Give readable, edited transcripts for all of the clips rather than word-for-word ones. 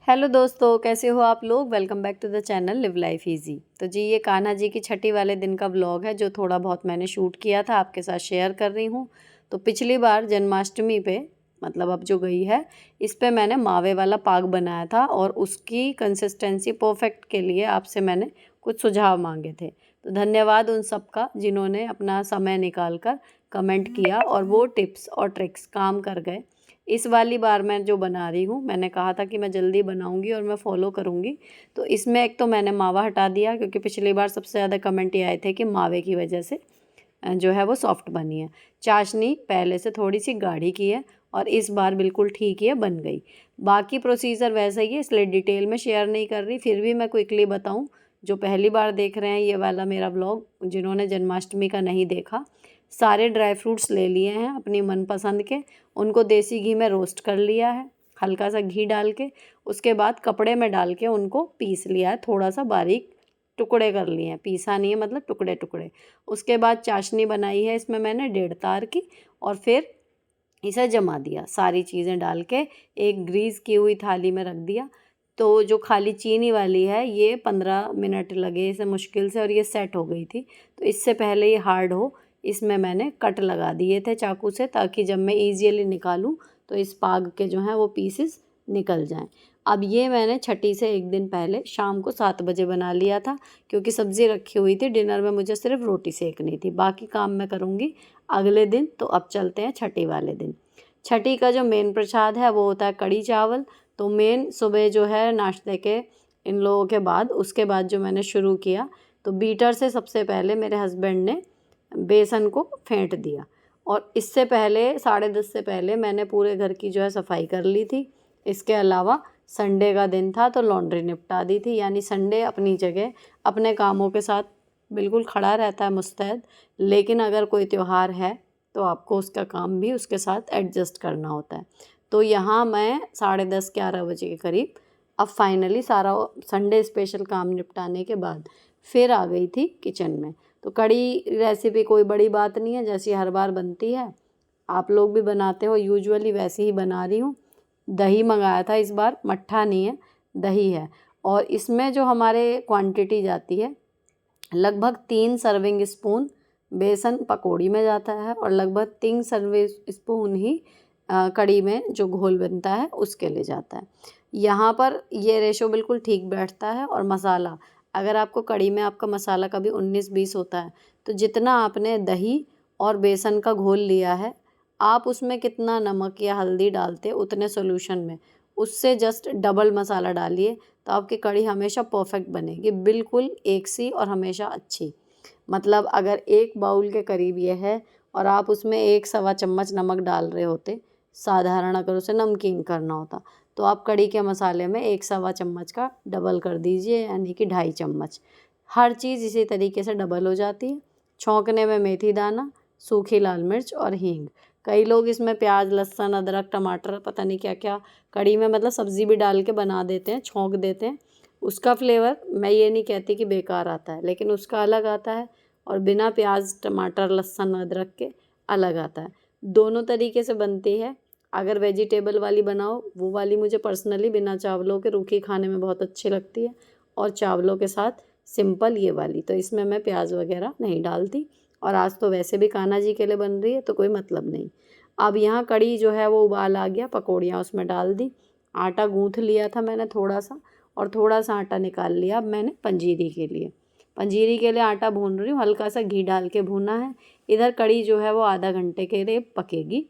Hello दोस्तों, कैसे हो आप लोग। Welcome back to the channel live life easy. तो जी ये कान्हा जी की छठी वाले दिन का व्लॉग है जो थोड़ा बहुत मैंने शूट किया था, आपके साथ शेयर कर रही हूँ। तो पिछली बार जन्माष्टमी पे मतलब अब जो गई है इस पे मैंने मावे वाला पाग बनाया था और उसकी कंसिस्टेंसी परफेक्ट के लिए आपसे मैंने कुछ सुझाव मांगे थे। तो धन्यवाद उन सब का जिन्होंने अपना समय निकाल कर कमेंट किया और वो टिप्स और ट्रिक्स काम कर गए। इस वाली बार मैं जो बना रही हूँ, मैंने कहा था कि मैं जल्दी बनाऊँगी और मैं फ़ॉलो करूँगी। तो इसमें एक तो मैंने मावा हटा दिया क्योंकि पिछली बार सबसे ज़्यादा कमेंट ये आए थे कि मावे की वजह से जो है वो सॉफ्ट बनी है। चाशनी पहले से थोड़ी सी गाढ़ी की है और इस बार बिल्कुल ठीक ही है, बन गई। बाकी प्रोसीजर वैसा ही है, इसलिए डिटेल में शेयर नहीं कर रही, फिर भी मैं क्विकली बताऊँ। जो पहली बार देख रहे हैं ये वाला मेरा व्लॉग, जिन्होंने जन्माष्टमी का नहीं देखा, सारे ड्राई फ्रूट्स ले लिए हैं अपनी मनपसंद के, उनको देसी घी में रोस्ट कर लिया है हल्का सा घी डाल के। उसके बाद कपड़े में डाल के उनको पीस लिया है, थोड़ा सा बारीक टुकड़े कर लिए हैं, पीसा नहीं है मतलब टुकड़े टुकड़े। उसके बाद चाशनी बनाई है इसमें मैंने 1.5 तार की और फिर इसे जमा दिया, सारी चीज़ें डाल के एक ग्रीस की हुई थाली में रख दिया। तो जो खाली चीनी वाली है ये 15 मिनट लगे इसे मुश्किल से और ये सेट हो गई थी। तो इससे पहले ये हार्ड हो, इसमें मैंने कट लगा दिए थे चाकू से ताकि जब मैं ईजीली निकालूं तो इस पाग के जो हैं वो पीसेस निकल जाएं। अब ये मैंने छठी से एक दिन पहले शाम को 7 बजे बना लिया था क्योंकि सब्ज़ी रखी हुई थी, डिनर में मुझे सिर्फ रोटी सेकनी थी, बाकी काम मैं करूँगी अगले दिन। तो अब चलते हैं छठी वाले दिन। छठी का जो मेन प्रसाद है वो होता है कढ़ी चावल। तो मेन सुबह जो है नाश्ते के इन लोगों के बाद, उसके बाद जो मैंने शुरू किया तो बीटर से सबसे पहले मेरे हस्बैंड ने बेसन को फेंट दिया और इससे पहले 10:30 से पहले मैंने पूरे घर की जो है सफाई कर ली थी। इसके अलावा संडे का दिन था तो लॉन्ड्री निपटा दी थी, यानी संडे अपनी जगह अपने कामों के साथ बिल्कुल खड़ा रहता है मुस्तैद, लेकिन अगर कोई त्यौहार है तो आपको उसका काम भी उसके साथ एडजस्ट करना होता है। तो यहाँ मैं 10:30-11 बजे के करीब अब फाइनली सारा संडे स्पेशल काम निपटाने के बाद फिर आ गई थी किचन में। तो कढ़ी रेसिपी कोई बड़ी बात नहीं है, जैसी हर बार बनती है, आप लोग भी बनाते हो यूजुअली वैसे ही बना रही हूँ। दही मंगाया था इस बार, मट्ठा नहीं है, दही है। और इसमें जो हमारे क्वांटिटी जाती है लगभग 3 सर्विंग स्पून बेसन पकौड़ी में जाता है और लगभग 3 सर्विंग स्पून ही कढ़ी में जो घोल बनता है उसके लिए जाता है। यहाँ पर ये रेशो बिल्कुल ठीक बैठता है। और मसाला, अगर आपको कढ़ी में आपका मसाला कभी 19-20 होता है तो जितना आपने दही और बेसन का घोल लिया है आप उसमें कितना नमक या हल्दी डालते उतने सोल्यूशन में उससे जस्ट डबल मसाला डालिए, तो आपकी कढ़ी हमेशा परफेक्ट बनेगी, बिल्कुल एक सी और हमेशा अच्छी। मतलब अगर एक बाउल के करीब ये है और आप उसमें 1-1.25 चम्मच नमक डाल रहे होते, साधारण अगर उसे नमकीन करना होता, तो आप कढ़ी के मसाले में 1-1.25 चम्मच का डबल कर दीजिए, यानी कि 2.5 चम्मच। हर चीज़ इसी तरीके से डबल हो जाती है। छौंकने में मेथी दाना, सूखी लाल मिर्च और हींग। कई लोग इसमें प्याज, लहसुन, अदरक, टमाटर, पता नहीं क्या क्या कढ़ी में मतलब सब्ज़ी भी डाल के बना देते हैं, छौंक देते हैं। उसका फ्लेवर मैं ये नहीं कहती कि बेकार आता है, लेकिन उसका अलग आता है और बिना प्याज, टमाटर, लहसुन, अदरक के अलग आता है। दोनों तरीके से बनती है। अगर वेजिटेबल वाली बनाओ, वो वाली मुझे पर्सनली बिना चावलों के रूखी खाने में बहुत अच्छी लगती है, और चावलों के साथ सिंपल ये वाली, तो इसमें मैं प्याज वगैरह नहीं डालती। और आज तो वैसे भी कान्हा जी के लिए बन रही है तो कोई मतलब नहीं। अब यहाँ कढ़ी जो है वो उबाल आ गया, पकौड़ियाँ उसमें डाल दी। आटा गूँथ लिया था मैंने थोड़ा सा, और थोड़ा सा आटा निकाल लिया अब मैंने पंजीरी के लिए। पंजीरी के लिए आटा भून रही हूँ, हल्का सा घी डाल के भूना है। इधर कढ़ी जो है वो आधा घंटे के लिए पकेगी।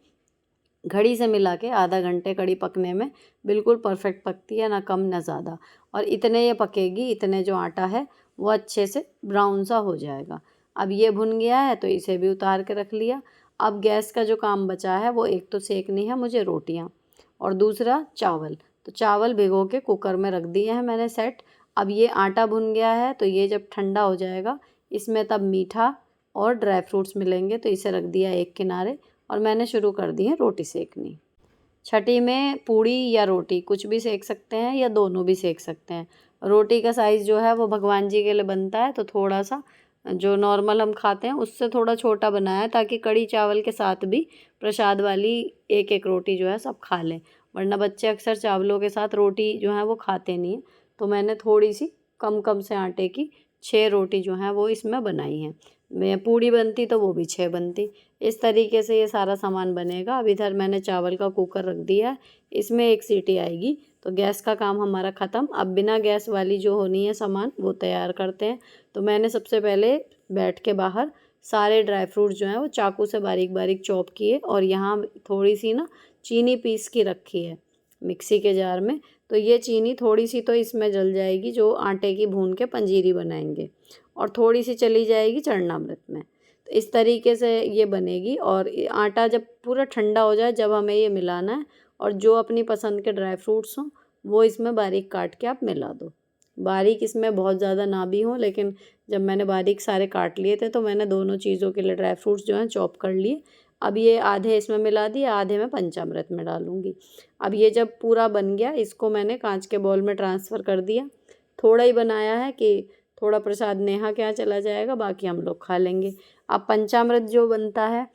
घड़ी से मिला के आधा घंटे कढ़ी पकने में बिल्कुल परफेक्ट पकती है, ना कम ना ज़्यादा। और इतने ये पकेगी, इतने जो आटा है वो अच्छे से ब्राउन सा हो जाएगा। अब ये भुन गया है तो इसे भी उतार के रख लिया। अब गैस का जो काम बचा है वो एक तो सेकनी है मुझे रोटियां, और दूसरा चावल। तो चावल भिगो के कुकर में रख दिए हैं मैंने सेट। अब ये आटा भुन गया है तो ये जब ठंडा हो जाएगा इसमें तब मीठा और ड्राई फ्रूट्स मिलेंगे, तो इसे रख दिया एक किनारे और मैंने शुरू कर दी है रोटी सेकनी। छठी में पूड़ी या रोटी कुछ भी सेक सकते हैं या दोनों भी सेक सकते हैं। रोटी का साइज़ जो है वो भगवान जी के लिए बनता है तो थोड़ा सा जो नॉर्मल हम खाते हैं उससे थोड़ा छोटा बनाया है ताकि कढ़ी चावल के साथ भी प्रसाद वाली एक एक रोटी जो है सब खा लें। वरना बच्चे अक्सर चावलों के साथ रोटी जो है वो खाते नहीं हैं। तो मैंने थोड़ी सी कम कम से आटे की 6 रोटी जो हैं वो इसमें बनाई हैं। मैं पूड़ी बनती तो वो भी 6 बनती। इस तरीके से ये सारा सामान बनेगा। अब इधर मैंने चावल का कुकर रख दिया है, इसमें 1 सीटी आएगी तो गैस का काम हमारा ख़त्म। अब बिना गैस वाली जो होनी है सामान वो तैयार करते हैं। तो मैंने सबसे पहले बैठ के बाहर सारे ड्राई फ्रूट जो हैं वो चाकू से बारीक बारीक चॉप किए और यहाँ थोड़ी सी ना चीनी पीस की रखी है मिक्सी के जार में। तो ये चीनी थोड़ी सी तो इसमें जल जाएगी जो आटे की भून के पंजीरी बनाएंगे, और थोड़ी सी चली जाएगी चरणामृत में। तो इस तरीके से ये बनेगी। और आटा जब पूरा ठंडा हो जाए, जब हमें ये मिलाना है, और जो अपनी पसंद के ड्राई फ्रूट्स हों वो इसमें बारीक काट के आप मिला दो। बारीक इसमें बहुत ज़्यादा ना भी हो, लेकिन जब मैंने बारीक सारे काट लिए थे तो मैंने दोनों चीज़ों के लिए ड्राई फ्रूट्स जो हैं चॉप कर लिए। अब ये आधे इसमें मिला दिए, आधे मैं पंचामृत में डालूँगी। अब ये जब पूरा बन गया, इसको मैंने कांच के बाउल में ट्रांसफ़र कर दिया। थोड़ा ही बनाया है कि थोड़ा प्रसाद नेहा के यहाँ चला जाएगा, बाकी हम लोग खा लेंगे। अब पंचामृत जो बनता है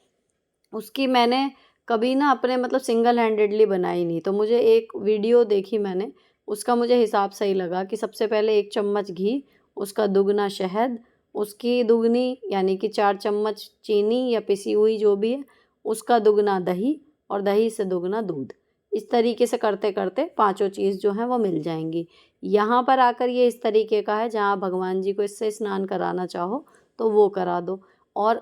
उसकी मैंने कभी ना अपने मतलब सिंगल हैंडेडली बनाई नहीं। तो मुझे एक वीडियो देखी मैंने, उसका मुझे हिसाब सही लगा कि सबसे पहले 1 चम्मच घी, उसका दुगना शहद, उसकी दुगनी यानी कि 4 चम्मच चीनी या पिसी हुई जो भी है, उसका दुगना दही, और दही से दुगना दूध। इस तरीके से करते करते पाँचों चीज़ जो हैं वो मिल जाएंगी। यहाँ पर आकर ये इस तरीके का है, जहाँ भगवान जी को इससे स्नान कराना चाहो तो वो करा दो। और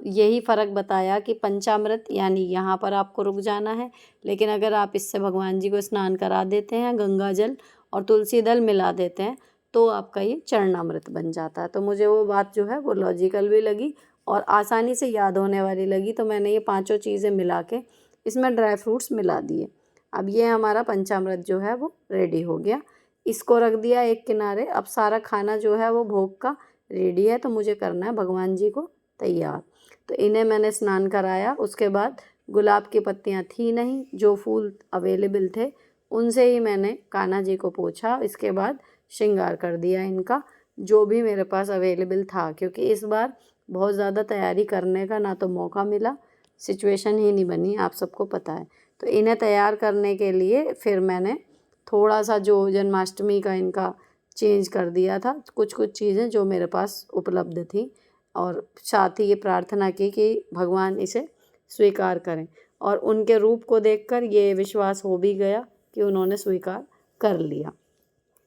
यही फ़र्क बताया कि पंचामृत यानी यहाँ पर आपको रुक जाना है, लेकिन अगर आप इससे भगवान जी को स्नान करा देते हैं, गंगा जल और तुलसी दल मिला देते हैं, तो आपका ये चरणामृत बन जाता है। तो मुझे वो बात जो है वो लॉजिकल भी लगी और आसानी से याद होने वाली लगी। तो मैंने ये पाँचों चीज़ें मिला के इसमें ड्राई फ्रूट्स मिला दिए। अब ये हमारा पंचामृत जो है वो रेडी हो गया। इसको रख दिया एक किनारे। अब सारा खाना जो है वो भोग का रेडी है, तो मुझे करना है भगवान जी को तैयार। तो इन्हें मैंने स्नान कराया। उसके बाद गुलाब की पत्तियाँ थी नहीं, जो फूल अवेलेबल थे उनसे ही मैंने कान्हा जी को पोंछा। इसके बाद श्रृंगार कर दिया इनका, जो भी मेरे पास अवेलेबल था, क्योंकि इस बार बहुत ज़्यादा तैयारी करने का ना तो मौका मिला, सिचुएशन ही नहीं बनी, आप सबको पता है। तो इन्हें तैयार करने के लिए फिर मैंने थोड़ा सा जो जन्माष्टमी का इनका चेंज कर दिया था, कुछ कुछ चीज़ें जो मेरे पास उपलब्ध थी, और साथ ही ये प्रार्थना की कि भगवान इसे स्वीकार करें। और उनके रूप को देखकर ये विश्वास हो भी गया कि उन्होंने स्वीकार कर लिया।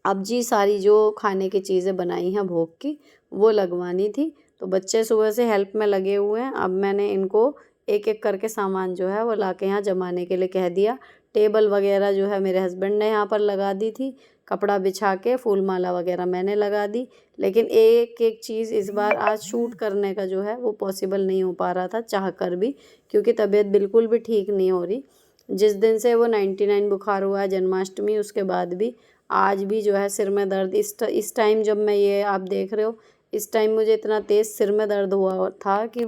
अब जी सारी जो खाने की चीज़ें बनाई हैं भोग की, वो लगवानी थी। तो बच्चे सुबह से हेल्प में लगे हुए हैं। अब मैंने इनको एक एक करके सामान जो है वो ला के यहाँ जमाने के लिए कह दिया। टेबल वगैरह जो है मेरे हस्बैंड ने यहाँ पर लगा दी थी, कपड़ा बिछा के फूल माला वगैरह मैंने लगा दी। लेकिन एक एक चीज़ इस बार आज शूट करने का जो है वो पॉसिबल नहीं हो पा रहा था, चाह कर भी, क्योंकि तबीयत बिल्कुल भी ठीक नहीं हो रही। जिस दिन से वो 99 बुखार हुआ है जन्माष्टमी, उसके बाद भी आज भी जो है सिर में दर्द। इस टाइम जब मैं ये आप देख रहे हो, इस टाइम मुझे इतना तेज़ सिर में दर्द हुआ था कि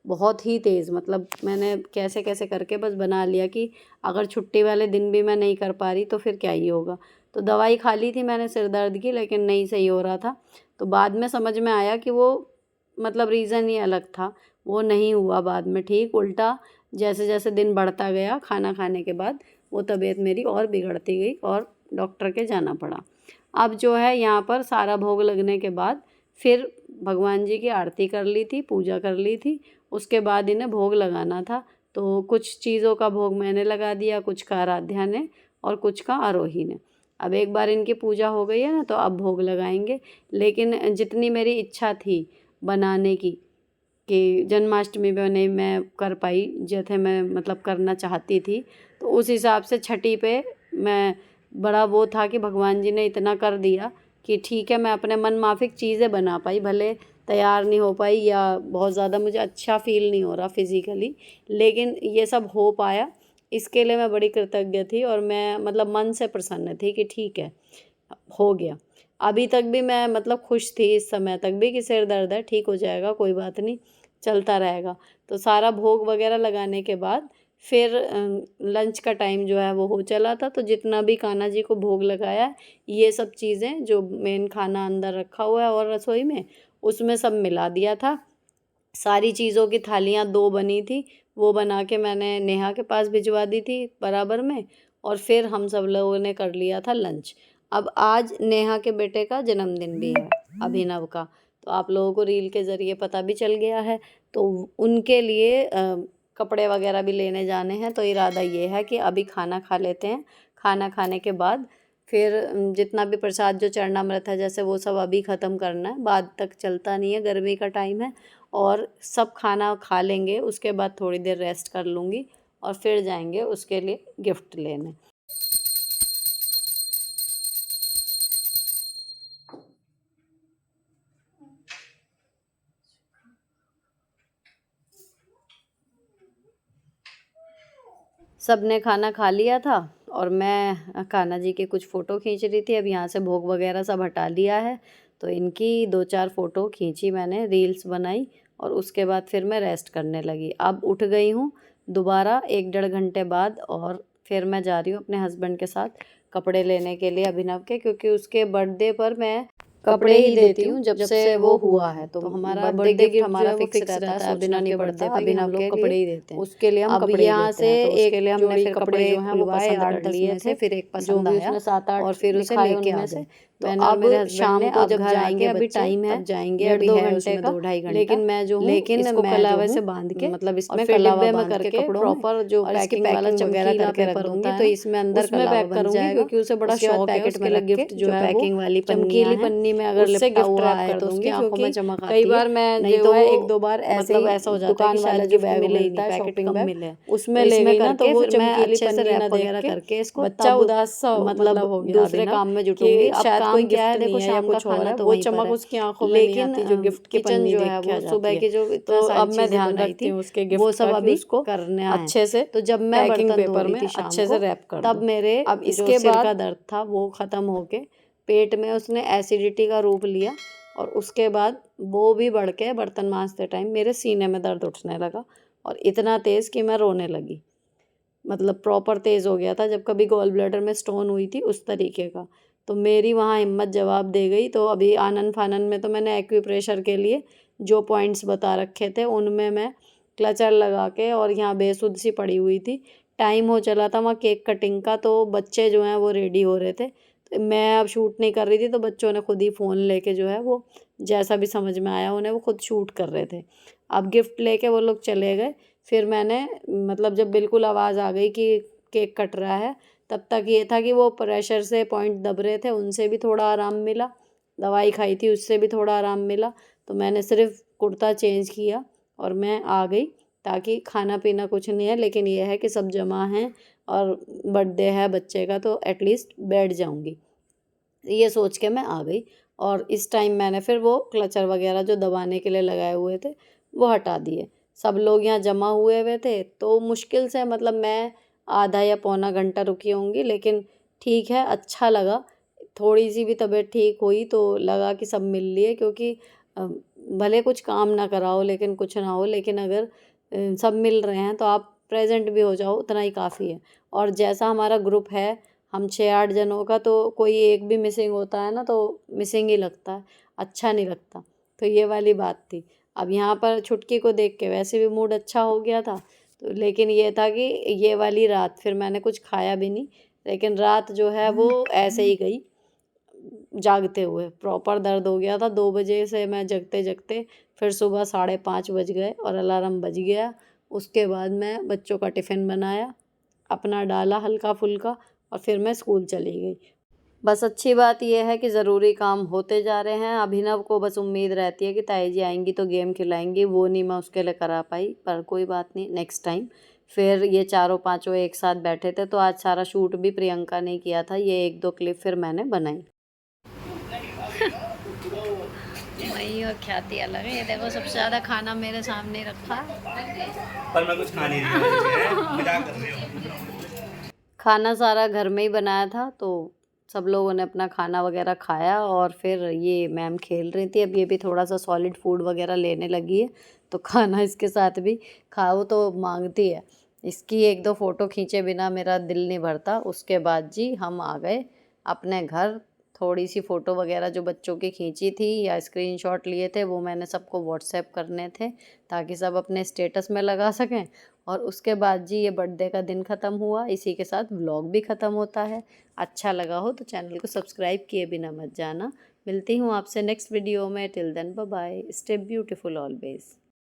बहुत ही तेज़, मतलब मैंने कैसे कैसे करके बस बना लिया कि अगर छुट्टी वाले दिन भी मैं नहीं कर पा रही तो फिर क्या ही होगा। तो दवाई खा ली थी मैंने सिर दर्द की, लेकिन नहीं सही हो रहा था। तो बाद में समझ में आया कि वो मतलब रीज़न ही अलग था, वो नहीं हुआ बाद में ठीक। उल्टा जैसे जैसे दिन बढ़ता गया, खाना खाने के बाद वो तबीयत मेरी और बिगड़ती गई और डॉक्टर के जाना पड़ा। अब जो है यहाँ पर सारा भोग लगने के बाद फिर भगवान जी की आरती कर ली थी, पूजा कर ली थी। उसके बाद इन्हें भोग लगाना था। तो कुछ चीज़ों का भोग मैंने लगा दिया, कुछ का आराध्या ने और कुछ का आरोही ने। अब एक बार इनकी पूजा हो गई है ना, तो अब भोग लगाएंगे। लेकिन जितनी मेरी इच्छा थी बनाने की कि जन्माष्टमी पे नहीं मैं कर पाई, जैसे मैं मतलब करना चाहती थी, तो उस हिसाब से छठी पे मैं बड़ा वो था कि भगवान जी ने इतना कर दिया कि ठीक है, मैं अपने मन माफिक चीज़ें बना पाई। भले तैयार नहीं हो पाई या बहुत ज़्यादा मुझे अच्छा फील नहीं हो रहा फिज़िकली, लेकिन ये सब हो पाया, इसके लिए मैं बड़ी कृतज्ञ थी। और मैं मतलब मन से प्रसन्न थी कि ठीक है, हो गया। अभी तक भी मैं मतलब खुश थी इस समय तक भी कि सिर दर्द है, ठीक हो जाएगा, कोई बात नहीं, चलता रहेगा। तो सारा भोग वगैरह लगाने के बाद फिर लंच का टाइम जो है वो हो चला था। तो जितना भी कान्हा जी को भोग लगाया, ये सब चीज़ें जो मेन खाना अंदर रखा हुआ है और रसोई में, उसमें सब मिला दिया था। सारी चीज़ों की थालियाँ 2 बनी थी, वो बना के मैंने नेहा के पास भिजवा दी थी बराबर में। और फिर हम सब लोगों ने कर लिया था लंच। अब आज नेहा के बेटे का जन्मदिन भी है, अभिनव का, तो आप लोगों को रील के ज़रिए पता भी चल गया है। तो उनके लिए कपड़े वगैरह भी लेने जाने हैं। तो इरादा ये है कि अभी खाना खा लेते हैं, खाना खाने के बाद फिर जितना भी प्रसाद जो चरणामृत है जैसे वो सब अभी ख़त्म करना है, बाद तक चलता नहीं है, गर्मी का टाइम है। और सब खाना खा लेंगे, उसके बाद थोड़ी देर रेस्ट कर लूँगी और फिर जाएंगे उसके लिए गिफ्ट लेने। सब ने खाना खा लिया था और मैं कान्हा जी के कुछ फ़ोटो खींच रही थी। अब यहाँ से भोग वगैरह सब हटा लिया है, तो इनकी 2-4 फ़ोटो खींची मैंने, रील्स बनाई और उसके बाद फिर मैं रेस्ट करने लगी। अब उठ गई हूँ दोबारा 1-1.5 घंटे बाद और फिर मैं जा रही हूँ अपने हस्बैंड के साथ कपड़े लेने के लिए अभिनव के, क्योंकि उसके बर्थडे पर मैं कपड़े ही देती हूँ जब से वो हुआ है। तो हमारा बर्थडे गिफ्ट हमारा फिक्स रहता है, अभिनव के बर्थडे पे हम लोग कपड़े ही देते हैं, उसके लिए हम कपड़े यहाँ से एक लिए हमने फिर कपड़े जो हैं वो पसंद कर लिए थे, फिर एक पसंद आया उसमें 7-8 और फिर उसे लेके आ गए। तो अब शाम को जब जाएंगे, अभी टाइम है जाएंगे, अभी 2 घंटे का, 2-2.5 घंटा, लेकिन मैं जो हूँ इसको कलावे से बांध के, मतलब इसमें डिब्बे में करके प्रॉपर जो पैकिंग वाला चमकीला पेपर होता है, तो इसमें अंदर कलावा बन जाएगा, क्योंकि उसे बड़ा शौक है पैकेट में गिफ्ट जो पैकिंग वाली चमकीली पन्नी में अगर लिपटा हुआ है तो उसकी आंखों में चमक आती है। कई बार मैं नहीं तो 1-2 बार ऐसे ऐसा हो जाता है कि शायद जो बैग मिलता है शॉपिंग बैग उसमें ले गई ना, तो वो चमकीली अच्छे से रैप वगैरह करके इसको, बच्चा उदास सा मतलब हो गया दूसरे काम में जुटूंगी। शायद कोई क्या है, देखो शाम का खाना तो वो चमक उसकी आंखों में नहीं आती जो गिफ्ट की पन्नी जो है वो सुबह की जो, तो अब मैं ध्यान रखती हूँ उसके गिफ्ट वो सब अभी उसको करने अच्छे से। तो जब मैं पैकिंग पेपर में अच्छे से रैप कर तब मेरे अब इसके बाद का दर्द था वो खत्म होके पेट में उसने एसिडिटी का रूप लिया और उसके बाद वो भी बढ़ के बर्तन मांजते टाइम मेरे सीने में दर्द उठने लगा और इतना तेज़ कि मैं रोने लगी, मतलब प्रॉपर तेज़ हो गया था जब कभी गॉल ब्लैडर में स्टोन हुई थी उस तरीके का। तो मेरी वहाँ हिम्मत जवाब दे गई। तो अभी आनन फानन में तो मैंने एक्यूप्रेशर के लिए जो पॉइंट्स बता रखे थे उनमें मैं क्लचर लगा के, और यहाँ बेसुध सी पड़ी हुई थी, टाइम हो चला था वहाँ केक कटिंग का, तो बच्चे जो हैं वो रेडी हो रहे थे, तो मैं अब शूट नहीं कर रही थी, तो बच्चों ने खुद ही फ़ोन लेके जो है वो जैसा भी समझ में आया उन्हें वो खुद शूट कर रहे थे। अब गिफ्ट लेके वो लोग चले गए। फिर मैंने मतलब जब बिल्कुल आवाज़ आ गई कि केक कट रहा है, तब तक ये था कि वो प्रेशर से पॉइंट दब रहे थे, उनसे भी थोड़ा आराम मिला, दवाई खाई थी उससे भी थोड़ा आराम मिला। तो मैंने सिर्फ कुर्ता चेंज किया और मैं आ गई, ताकि खाना पीना कुछ नहीं है, लेकिन ये है कि सब जमा हैं और बर्थडे है बच्चे का तो एटलीस्ट बैठ जाऊंगी, ये सोच के मैं आ गई। और इस टाइम मैंने फिर वो क्लचर वगैरह जो दबाने के लिए लगाए हुए थे वो हटा दिए। सब लोग यहाँ जमा हुए हुए थे, तो मुश्किल से मतलब मैं आधा या पौना घंटा रुकी होंगी, लेकिन ठीक है, अच्छा लगा। थोड़ी सी भी तबीयत ठीक हुई तो लगा कि सब मिल लिए, क्योंकि भले कुछ काम ना कराओ लेकिन कुछ ना हो, लेकिन अगर सब मिल रहे हैं तो आप प्रेजेंट भी हो जाओ, उतना ही काफ़ी है। और जैसा हमारा ग्रुप है, हम 6-8 जनों का, तो कोई एक भी मिसिंग होता है ना तो मिसिंग ही लगता है, अच्छा नहीं लगता। तो ये वाली बात थी। अब यहाँ पर छुटकी को देख के वैसे भी मूड अच्छा हो गया था, तो लेकिन ये था कि ये वाली रात फिर मैंने कुछ खाया भी नहीं, लेकिन रात जो है वो ऐसे ही गई जागते हुए। प्रॉपर दर्द हो गया था, 2 बजे से मैं जगते जगते फिर सुबह 5:30 बज गए और अलार्म बज गया। उसके बाद मैं बच्चों का टिफ़िन बनाया, अपना डाला हल्का फुल्का और फिर मैं स्कूल चली गई। बस अच्छी बात यह है कि ज़रूरी काम होते जा रहे हैं। अभिनव को बस उम्मीद रहती है कि ताई जी आएंगी तो गेम खिलाएंगी, वो नहीं मैं उसके लिए करा पाई, पर कोई बात नहीं, नेक्स्ट टाइम। फिर ये चारों पांचों एक साथ बैठे थे, तो आज सारा शूट भी प्रियंका ने किया था, ये 1-2 क्लिप फिर मैंने बनाई। वही और ख्याति अलग है। ये देखो सबसे ज़्यादा खाना मेरे सामने रखा, पर मैं कुछ खा नहीं रही हूँ, मजाक कर रही हूँ। खाना सारा घर में ही बनाया था, तो सब लोगों ने अपना खाना वगैरह खाया और फिर ये मैम खेल रही थी। अब ये भी थोड़ा सा सॉलिड फूड वगैरह लेने लगी है, तो खाना इसके साथ भी खाओ तो मांगती है। इसकी 1-2 फ़ोटो खींचे बिना मेरा दिल नहीं भरता। उसके बाद जी हम आ गए अपने घर, थोड़ी सी फ़ोटो वगैरह जो बच्चों की खींची थी या स्क्रीनशॉट लिए थे वो मैंने सबको व्हाट्सएप करने थे ताकि सब अपने स्टेटस में लगा सकें। और उसके बाद जी ये बर्थडे का दिन ख़त्म हुआ, इसी के साथ व्लॉग भी ख़त्म होता है। अच्छा लगा हो तो चैनल को सब्सक्राइब किए बिना मत जाना। मिलती हूँ आपसे नेक्स्ट वीडियो में। Till then bye bye, stay beautiful always.